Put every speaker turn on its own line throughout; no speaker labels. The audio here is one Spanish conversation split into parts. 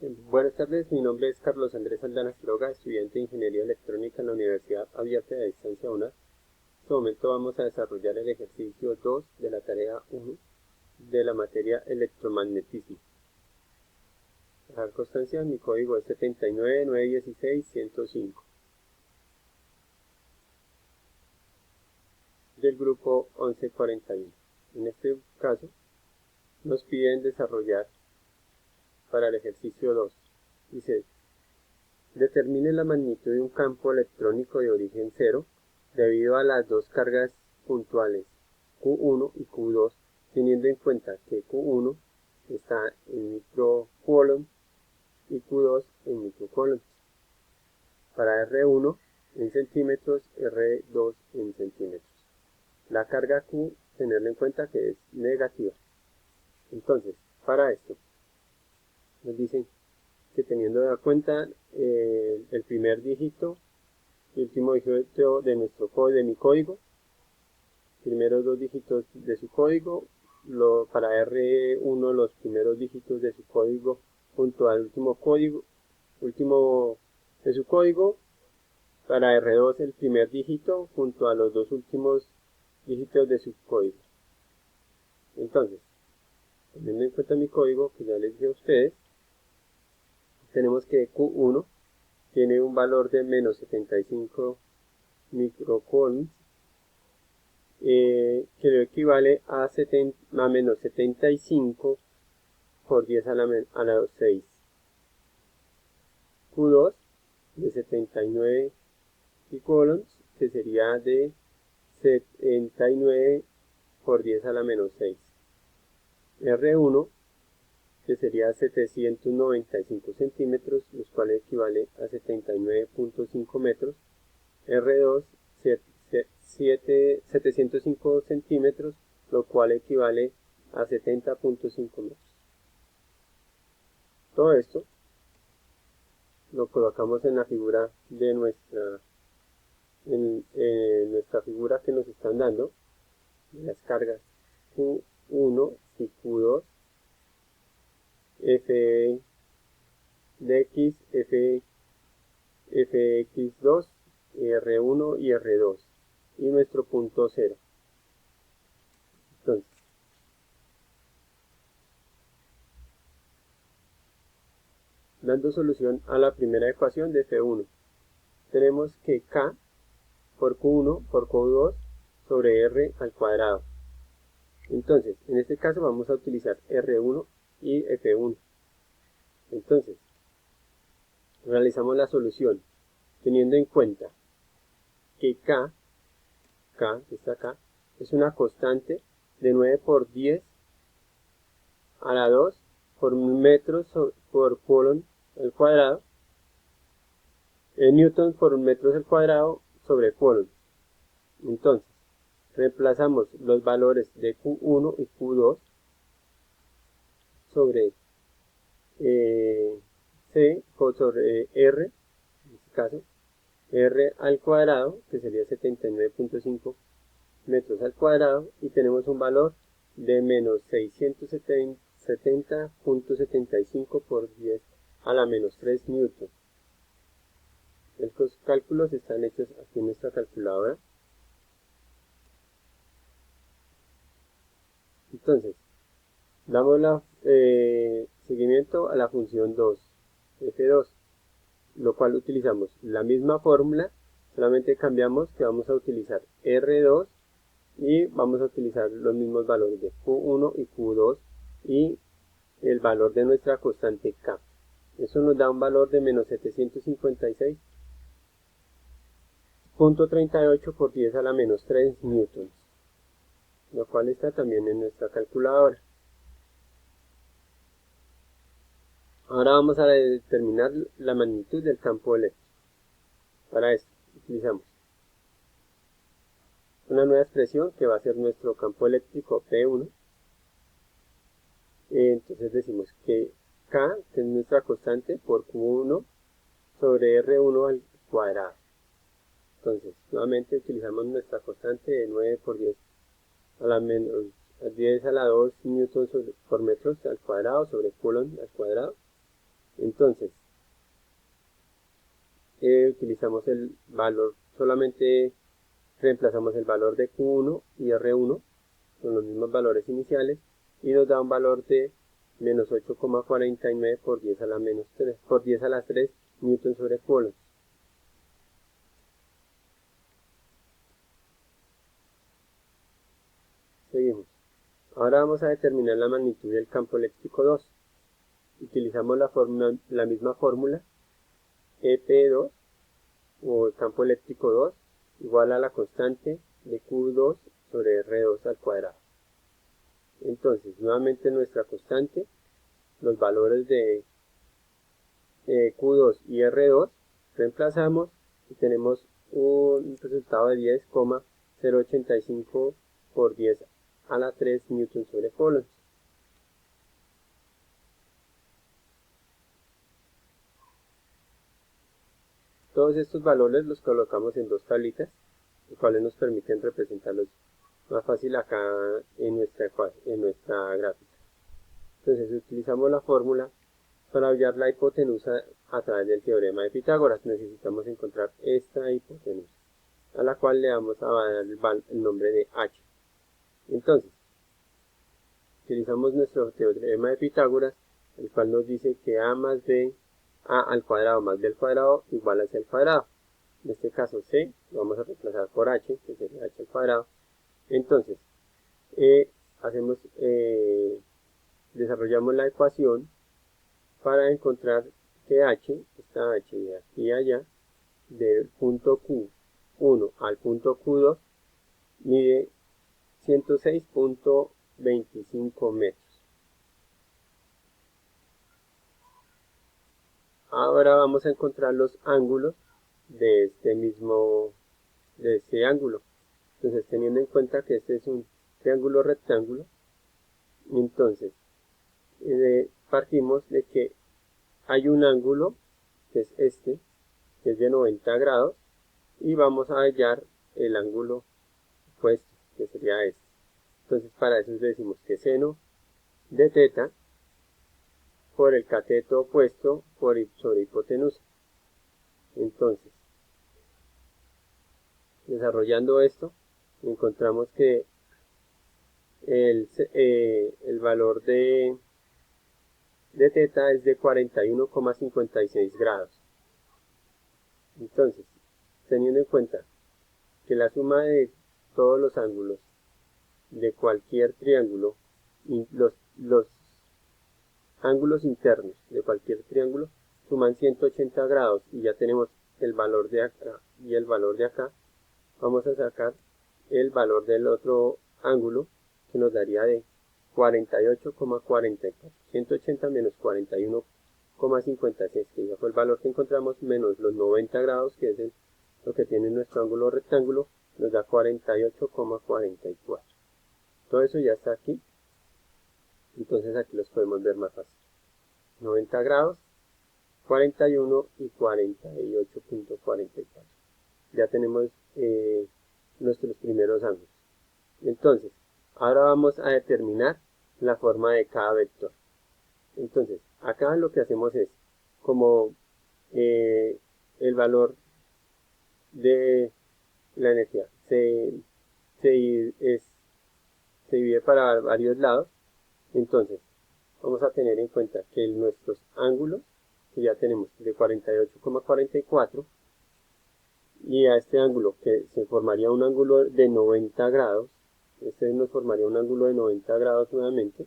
Buenas tardes, mi nombre es Carlos Andrés Aldana Quiroga, estudiante de Ingeniería Electrónica en la Universidad Abierta de Distancia UNAD. En este momento vamos a desarrollar el ejercicio 2 de la tarea 1 de la materia electromagnetismo. Dejar constancia, mi código es 79916-105 del grupo 1141. En este caso, nos piden desarrollar para el ejercicio 2. Dice: determine la magnitud de un campo electrónico de origen cero debido a las dos cargas puntuales Q1 y Q2, teniendo en cuenta que Q1 está en microcoulomb y Q2 en microcoulomb. Para R1 en centímetros, R2 en centímetros. La carga Q, tenerla en cuenta que es negativa. Entonces, para esto, nos dicen que teniendo en cuenta el primer dígito y último dígito de mi código, primeros dos dígitos de su código, para R1 los primeros dígitos de su código junto al último de su código, para R2 el primer dígito junto a los dos últimos dígitos de su código. Entonces, teniendo en cuenta mi código que ya les dije a ustedes, tenemos que Q1 tiene un valor de menos 75 microcoulombs, que lo equivale a menos 75 por 10 a la 6. Q2 de 79 microcoulombs, que sería de 79 por 10 a la menos 6. R1, que sería 795 centímetros, los cuales equivale a 79.5 metros. R2, 705 centímetros, lo cual equivale a 70.5 metros. Todo esto lo colocamos en la figura de nuestra figura que nos están dando, las cargas Q1 y Q2, F de X, Fx2, R1 y R2, y nuestro punto cero. Entonces, dando solución a la primera ecuación de F1, tenemos que K por Q1 por Q2 sobre R al cuadrado. Entonces, en este caso vamos a utilizar R1 y F1. Entonces, realizamos la solución teniendo en cuenta que K, que está acá, es una constante de 9 por 10 a la 2 por metros por coulomb al cuadrado, en newton por metros al cuadrado sobre coulomb. Entonces, reemplazamos los valores de Q1 y Q2 sobre C sobre R, en este caso, R al cuadrado, que sería 79.5 metros al cuadrado, y tenemos un valor de menos 670.75 por 10 a la menos 3 newton. Los cálculos están hechos aquí en nuestra calculadora. Entonces, damos seguimiento a la función 2, F2, lo cual utilizamos la misma fórmula, solamente cambiamos que vamos a utilizar R2 y vamos a utilizar los mismos valores de Q1 y Q2 y el valor de nuestra constante K. Eso nos da un valor de menos 756.38 por 10 a la menos 3 newtons, lo cual está también en nuestra calculadora. Ahora vamos a determinar la magnitud del campo eléctrico. Para esto utilizamos una nueva expresión que va a ser nuestro campo eléctrico P1. Entonces decimos que K, que es nuestra constante, por Q1 sobre R1 al cuadrado. Entonces, nuevamente utilizamos nuestra constante de 9 por 10 a la menos 10 a la 2 newtons por metros al cuadrado sobre coulomb al cuadrado. Entonces, utilizamos el valor, solamente reemplazamos el valor de Q1 y R1 con los mismos valores iniciales y nos da un valor de menos 8,49 por 10 a la menos 3, por 10 a la 3 newton sobre coulomb. Seguimos. Ahora vamos a determinar la magnitud del campo eléctrico 2. Utilizamos la misma fórmula, EP2 o el campo eléctrico 2 igual a la constante de Q2 sobre R2 al cuadrado. Entonces, nuevamente nuestra constante, los valores de Q2 y R2, reemplazamos y tenemos un resultado de 10,085 por 10 a la 3 newton sobre coulomb. Todos estos valores los colocamos en dos tablitas, los cuales nos permiten representarlos más fácil acá en nuestra gráfica. Entonces utilizamos la fórmula para hallar la hipotenusa a través del teorema de Pitágoras. Necesitamos encontrar esta hipotenusa, a la cual le vamos a dar el nombre de h. Entonces, utilizamos nuestro teorema de Pitágoras, el cual nos dice que a más b, a al cuadrado más b al cuadrado igual a c al cuadrado. En este caso c lo vamos a reemplazar por h, que sería h al cuadrado. Entonces, desarrollamos la ecuación para encontrar que h, esta h de aquí a allá, del punto Q1 al punto Q2, mide 106.25 metros. Ahora vamos a encontrar los ángulos de este ángulo. Entonces, teniendo en cuenta que este es un triángulo rectángulo, entonces partimos de que hay un ángulo, que es este, que es de 90 grados, y vamos a hallar el ángulo opuesto, que sería este. Entonces, para eso decimos que seno de teta por el cateto opuesto sobre hipotenusa. Entonces, desarrollando esto, encontramos que el valor de teta es de 41,56 grados. Entonces, teniendo en cuenta que la suma de todos los ángulos de cualquier triángulo, los ángulos internos de cualquier triángulo suman 180 grados y ya tenemos el valor de acá y el valor de acá, vamos a sacar el valor del otro ángulo, que nos daría de 48,44, 180 menos 41,56, que ya fue el valor que encontramos, menos los 90 grados, que es lo que tiene nuestro ángulo rectángulo, nos da 48,44. Todo eso ya está aquí, entonces aquí los podemos ver más fácil. 90 grados, 41 y 48,44. Ya tenemos nuestros primeros ángulos. Entonces, ahora vamos a determinar la forma de cada vector. Entonces, acá lo que hacemos es, como el valor de la energía se divide para varios lados, entonces vamos a tener en cuenta que nuestros ángulos, que ya tenemos de 48,44, y a este ángulo que se formaría un ángulo de 90 grados, este nos formaría un ángulo de 90 grados nuevamente,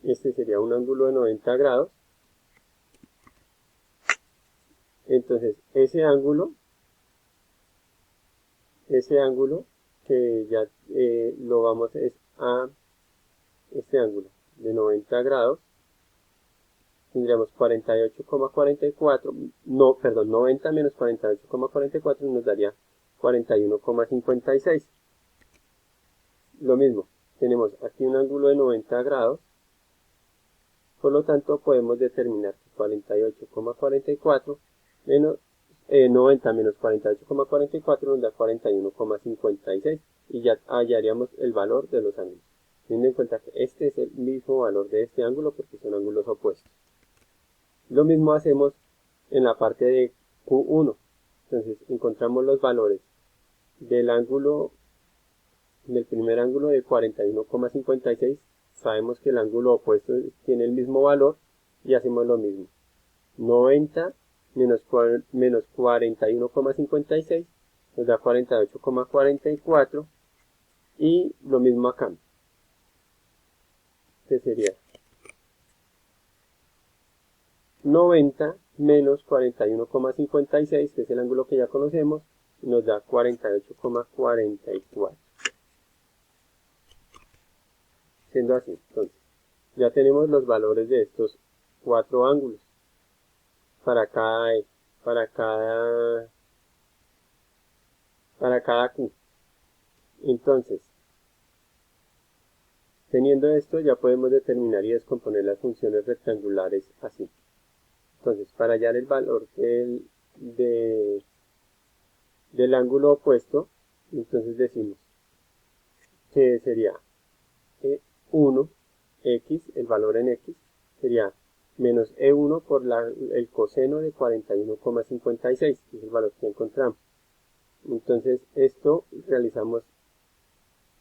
este sería un ángulo de 90 grados, entonces ese ángulo que ya lo vamos a este ángulo de 90 grados, tendríamos 48,44, no, perdón, 90 menos 48,44 nos daría 41,56. Lo mismo, tenemos aquí un ángulo de 90 grados, por lo tanto podemos determinar que 48,44 menos 90 menos 48,44 nos da 41,56 y ya hallaríamos el valor de los ángulos. teniendo en cuenta que este es el mismo valor de este ángulo porque son ángulos opuestos. Lo mismo hacemos en la parte de Q1. Entonces encontramos los valores del primer ángulo de 41,56. Sabemos que el ángulo opuesto tiene el mismo valor y hacemos lo mismo. 90 menos 41,56 nos da 48,44 y lo mismo acá. Que sería 90 menos 41,56, que es el ángulo que ya conocemos, nos da 48,44. Siendo así, entonces, ya tenemos los valores de estos cuatro ángulos para cada E, para cada Q. Entonces, teniendo esto, ya podemos determinar y descomponer las funciones rectangulares así. Entonces, para hallar el valor del ángulo opuesto, entonces decimos que sería 1, x, el valor en x, sería menos E1 por el coseno de 41,56, que es el valor que encontramos. Entonces, esto realizamos,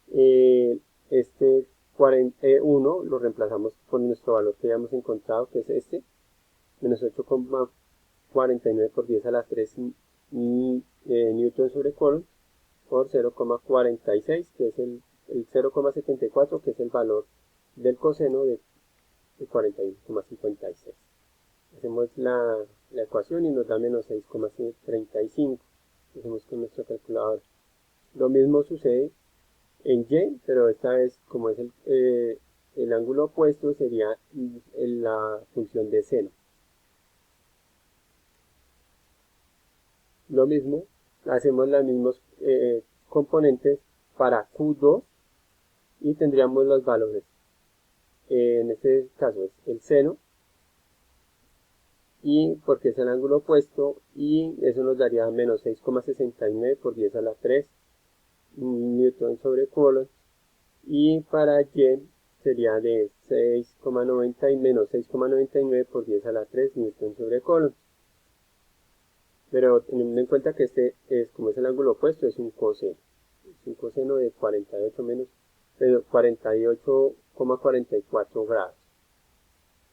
este E1 lo reemplazamos por nuestro valor que ya hemos encontrado, que es este, menos 8,49 por 10 a la 3 newton sobre coulomb, por 0,46, que es el 0,74, que es el valor del coseno de 41,56. Hacemos la ecuación y nos da menos 6,35. Hacemos con nuestro calculador. Lo mismo sucede en Y, pero esta vez, como es el ángulo opuesto, sería la función de seno. Lo mismo, hacemos los mismos componentes para Q2 y tendríamos los valores. En este caso es el seno, y porque es el ángulo opuesto, y eso nos daría menos 6,69 por 10 a la 3 newton sobre coulomb, y para Y sería de 6,90 y menos 6,99 por 10 a la 3 newton sobre coulomb. Pero teniendo en cuenta que este es, como es el ángulo opuesto, es un coseno. Es un coseno de 48,44 grados.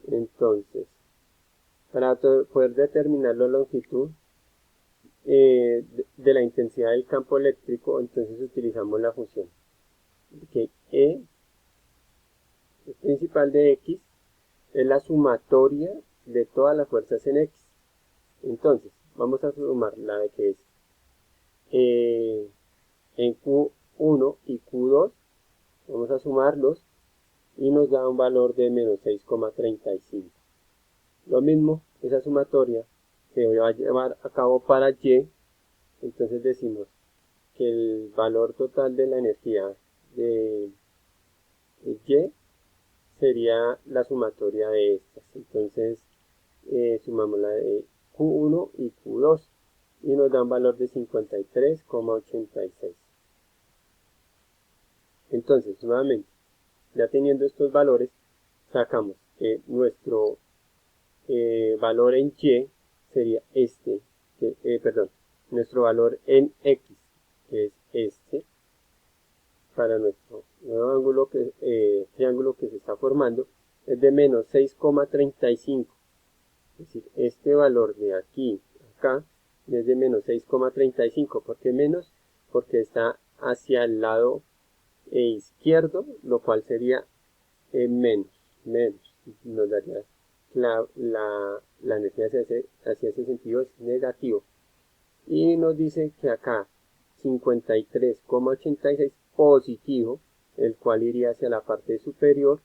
Entonces, para poder determinar la longitud de la intensidad del campo eléctrico, entonces utilizamos la función que E principal de X es la sumatoria de todas las fuerzas en X. Entonces, vamos a sumar la de que es en Q1 y Q2, vamos a sumarlos y nos da un valor de menos 6,35. Lo mismo, esa sumatoria se va a llevar a cabo para Y, entonces decimos que el valor total de la energía de Y sería la sumatoria de estas. Entonces sumamos la de Q1 y Q2 y nos da un valor de 53,86. Entonces, nuevamente, ya teniendo estos valores, sacamos que nuestro valor en Y sería este, nuestro valor en X, que es este, para nuestro nuevo ángulo triángulo que se está formando, es de menos 6,35. Es decir, este valor de aquí acá es de menos 6,35. ¿Por qué menos? Porque está hacia el lado izquierdo, lo cual sería menos. Nos daría la energía hacia ese sentido es negativo. Y nos dice que acá 53,86 positivo, el cual iría hacia la parte superior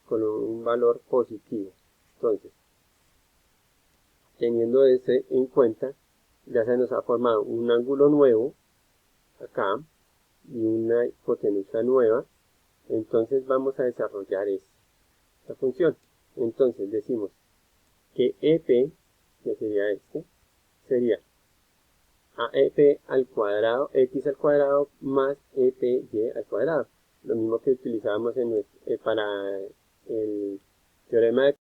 con un valor positivo. Entonces, teniendo ese en cuenta, ya se nos ha formado un ángulo nuevo acá y una hipotenusa nueva. Entonces vamos a desarrollar esta función. Entonces decimos que EP, que sería este, sería AEP al cuadrado, X al cuadrado más EPY al cuadrado. lo mismo que utilizábamos para el teorema de